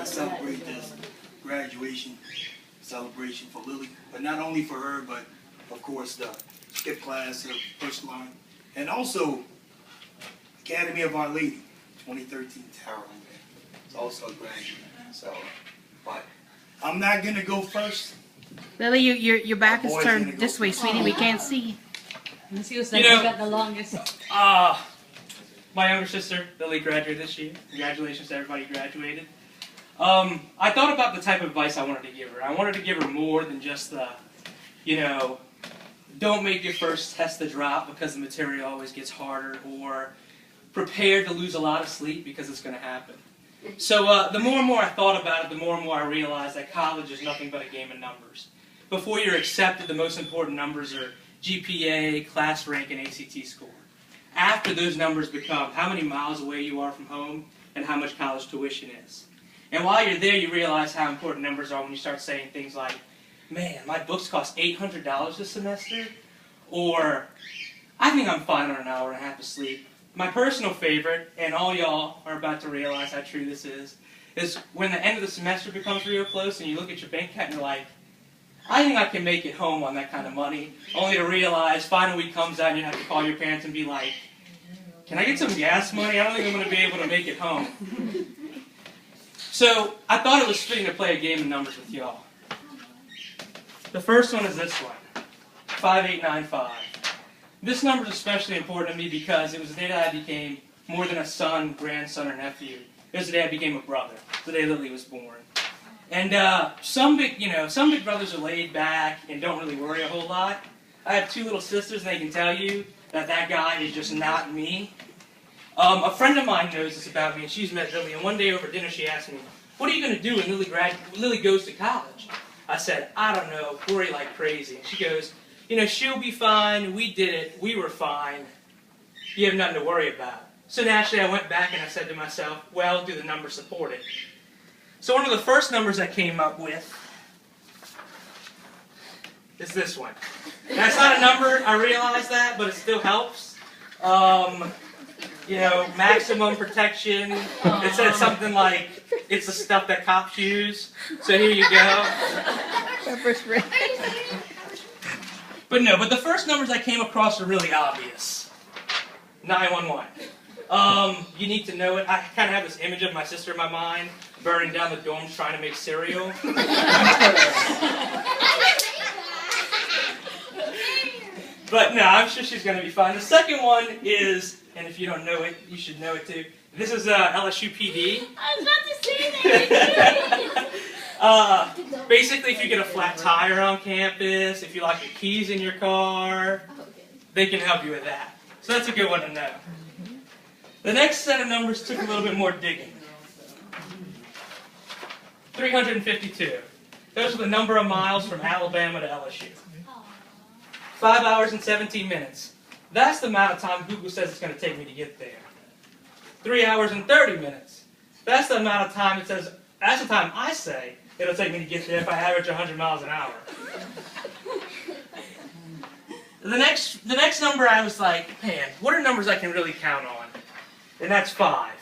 to celebrate this graduation celebration for Lily, but not only for her, but of course the skip class, her first line, and also Academy of Our Lady, 2013 Tarot. It's also a graduate. So, but I'm not gonna go first. Lily, your back is turned this way, sweetie. We can't see. Let's see who's got the longest. My younger sister, Lily, graduated this year. Congratulations to everybody who graduated. I thought about the type of advice I wanted to give her. I wanted to give her more than just the, don't make your first test the drop because the material always gets harder, or prepare to lose a lot of sleep because it's going to happen. So the more and more I thought about it, the more and more I realized that college is nothing but a game of numbers. Before you're accepted, the most important numbers are GPA, class rank, and ACT score. After those numbers become how many miles away you are from home and how much college tuition is. And while you're there, you realize how important numbers are when you start saying things like, man, my books cost $800 this semester, or I think I'm fine on an hour and a half of sleep. My personal favorite, and all y'all are about to realize how true this is when the end of the semester becomes real close and you look at your bank account and you're like, I think I can make it home on that kind of money, only to realize final week comes out and you have to call your parents and be like, can I get some gas money? I don't think I'm going to be able to make it home. So I thought it was fitting to play a game of numbers with y'all. The first one is this one, 5895. This number is especially important to me because it was the day that I became more than a son, grandson, or nephew. It was the day I became a brother, the day Lily was born. And some big brothers are laid back and don't really worry a whole lot. I have two little sisters, and they can tell you that that guy is just not me. A friend of mine knows this about me, and she's met Lily. And one day over dinner, she asked me, "What are you going to do when Lily goes to college?" I said, "I don't know. Worry like crazy." And she goes, "She'll be fine. We did it. We were fine. You have nothing to worry about." So naturally, I went back and I said to myself, well, do the numbers support it? So one of the first numbers I came up with is this one. That's not a number, I realize that, but it still helps. Maximum protection. It said something like, it's the stuff that cops use. So here you go. Pepper spray. But the first numbers I came across are really obvious. 911. You need to know it. I kind of have this image of my sister in my mind, burning down the dorms trying to make cereal. But no, I'm sure she's going to be fine. The second one is, and if you don't know it, you should know it too. This is LSU PD. I was about to say that. Basically, if you get a flat tire on campus, if you lock your keys in your car, they can help you with that. So that's a good one to know. The next set of numbers took a little bit more digging. 352. Those are the number of miles from Alabama to LSU. 5 hours and 17 minutes. That's the amount of time Google says it's going to take me to get there. 3 hours and 30 minutes. That's the amount of time it says, that's the time I say it'll take me to get there if I average 100 miles an hour. The next number I was like, man, what are numbers I can really count on? And that's 5.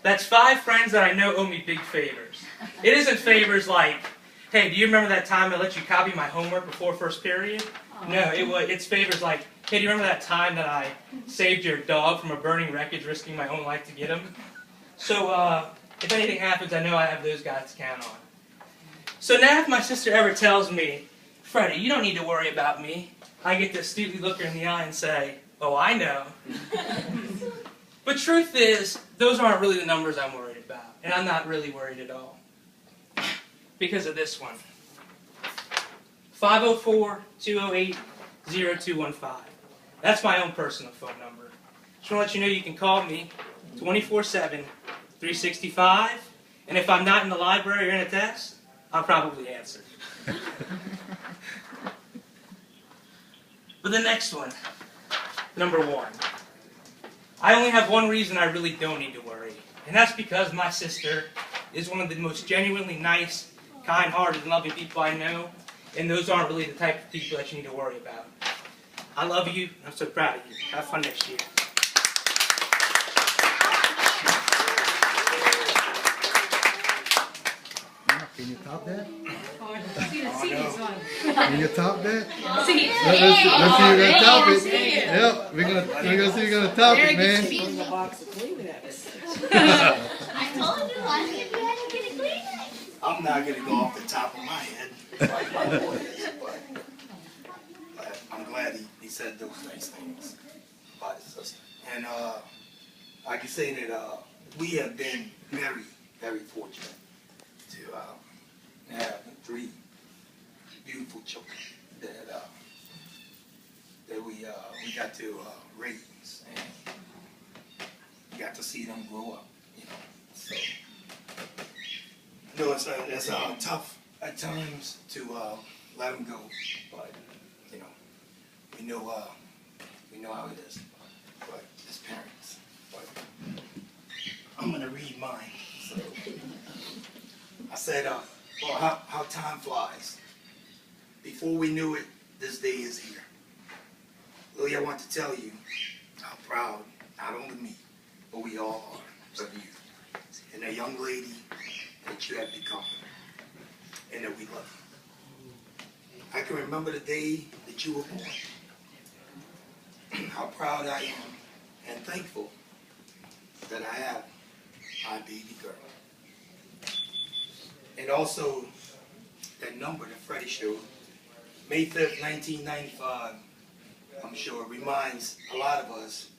That's 5 friends that I know owe me big favors. It isn't favors like, hey, do you remember that time I let you copy my homework before first period? No, it's favors like, hey, do you remember that time that I saved your dog from a burning wreckage, risking my own life to get him? So if anything happens, I know I have those guys to count on. So now if my sister ever tells me, Freddie, you don't need to worry about me, I get to astutely look her in the eye and say, oh, I know. But truth is, those aren't really the numbers I'm worried about. And I'm not really worried at all. Because of this one. 504-208-0215. That's my own personal phone number. Just want to let you know you can call me 24/7, 365. And if I'm not in the library or in a test, I'll probably answer. But the next one, number 1. I only have one reason I really don't need to worry, and that's because my sister is one of the most genuinely nice, kind-hearted, and loving people I know, and those aren't really the type of people that you need to worry about. I love you, and I'm so proud of you. Have fun next year. Can you top that? See this one. Can you top that? See it. Let's see you gonna top it. Yep, we're gonna see you gonna top it, man. I told you last year you had to get a Kleenex. I'm not gonna go off the top of my head like my boy is, but I'm glad he said those nice things about his sister. And I can say that we have been very, very fortunate to have 3 beautiful children that we got to raise, and we got to see them grow up, you know. So, you know, it's tough at times to let them go, but you know, we know how it is. But as parents, but I'm gonna read mine. So I said, well, how time flies. Before we knew it, this day is here. Lily, I want to tell you how proud, not only me, but we all are of you and the young lady that you have become, and that we love you. I can remember the day that you were born. How proud I am and thankful that I have my baby girl. And also, that number that Freddie showed, May 5th, 1995, I'm sure reminds a lot of us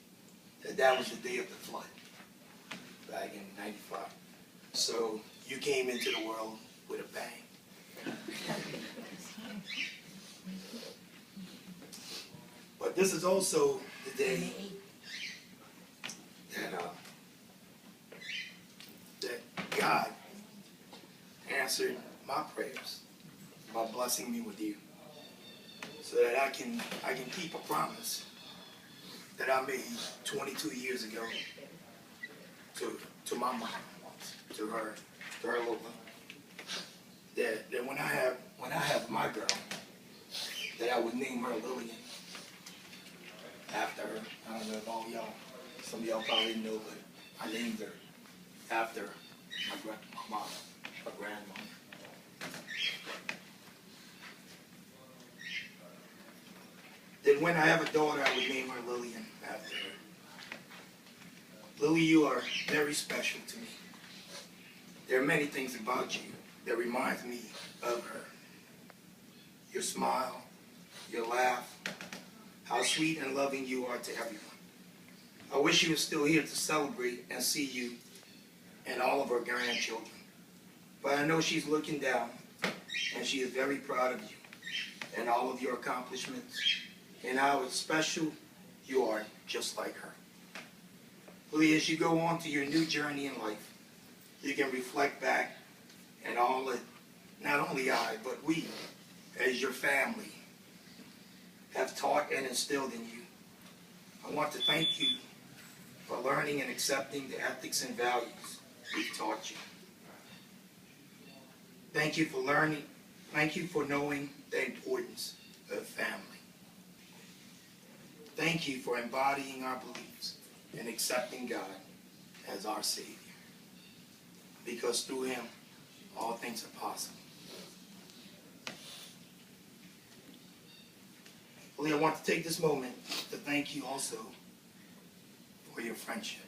that that was the day of the flood back in 95. So you came into the world with a bang. But this is also the day that God answered my prayers by blessing me with you, so that I can keep a promise that I made 22 years ago to my mom, to her little one. That when I have my girl, that I would name her Lillian after her. I don't know if all y'all, some of y'all probably didn't know, but I named her after my mom, my grandmother. Then when I have a daughter, I would name her Lillian after her. Lily, you are very special to me. There are many things about you that reminds me of her. Your smile, your laugh, how sweet and loving you are to everyone. I wish you were still here to celebrate and see you and all of our grandchildren. But I know she's looking down, and she is very proud of you and all of your accomplishments, and how special you are, just like her. Lily, as you go on to your new journey in life, you can reflect back and all that not only I, but we, as your family, have taught and instilled in you. I want to thank you for learning and accepting the ethics and values we've taught you. Thank you for learning. Thank you for knowing the importance of family. Thank you for embodying our beliefs and accepting God as our Savior. Because through Him, all things are possible. Lily, I want to take this moment to thank you also for your friendship.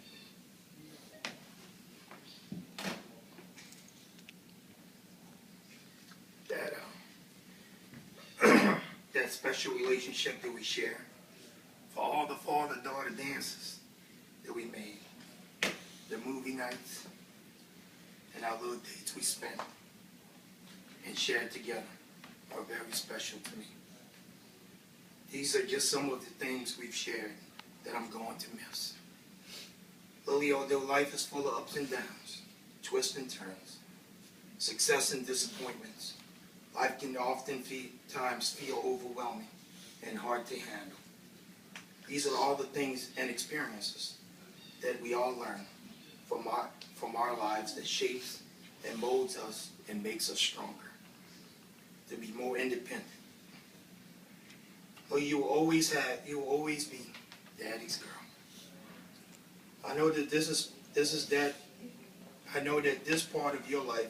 That special relationship that we share, for all the father-daughter dances that we made, the movie nights, and our little dates we spent and shared together are very special to me. These are just some of the things we've shared that I'm going to miss. Lily, although life is full of ups and downs, twists and turns, success and disappointments, life can often times feel overwhelming and hard to handle. These are all the things and experiences that we all learn from our lives that shapes and molds us and makes us stronger, to be more independent. Well, you will always be Daddy's girl. I know that this is Dad. I know that this part of your life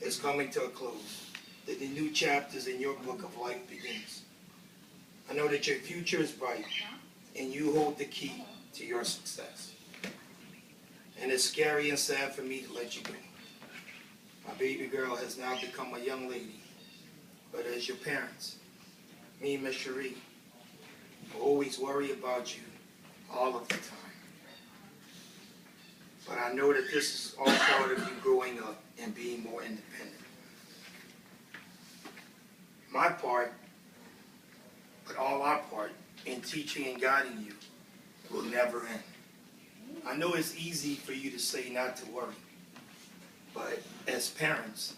is coming to a close, that the new chapters in your book of life begins. I know that your future is bright, and you hold the key to your success. And it's scary and sad for me to let you go. My baby girl has now become a young lady, but as your parents, me and Miss Cherie, will always worry about you all of the time. But I know that this is all part of you growing up and being more independent. My part, but all our part, in teaching and guiding you will never end. I know it's easy for you to say not to worry, but as parents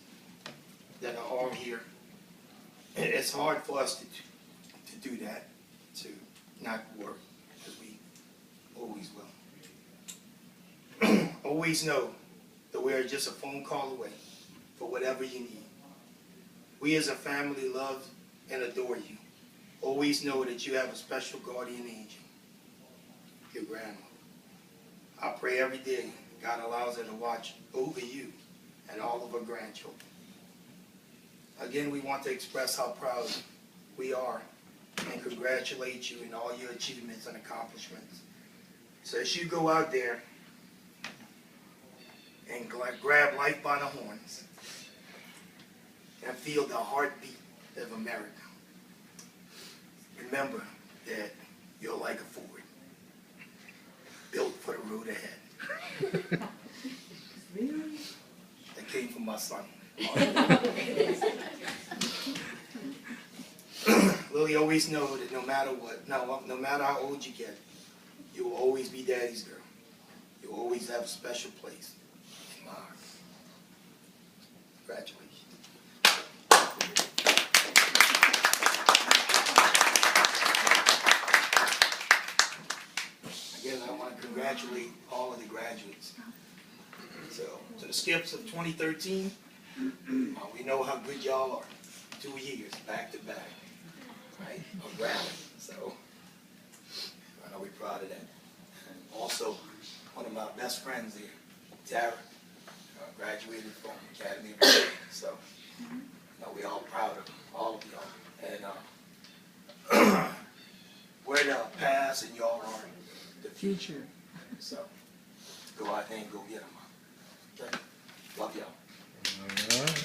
that are all here, it's hard for us to do that, to not worry, because we always will. Always know that we are just a phone call away for whatever you need. We as a family love and adore you. Always know that you have a special guardian angel, your grandma. I pray every day God allows her to watch over you and all of her grandchildren. Again, we want to express how proud we are and congratulate you in all your achievements and accomplishments. So as you go out there and grab life by the horns and feel the heartbeat of America, remember that you're like a Ford, built for the road ahead. That came from my son. Lily, always know that no matter what, no matter how old you get, you will always be Daddy's girl. You will always have a special place in my heart. Congratulations. Again, I want to congratulate all of the graduates. So, to the Skips of 2013, we know how good y'all are. 2 years, back to back, right? Of graduating. So, I know we're proud of that. And also, one of my best friends here, Tara, graduated from Academy of Music. So, we're all proud of all of y'all. And we're the past and y'all are the future. So, go out there and go get them. Okay? Love y'all. All right.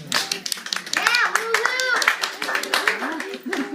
Yeah, woo-hoo!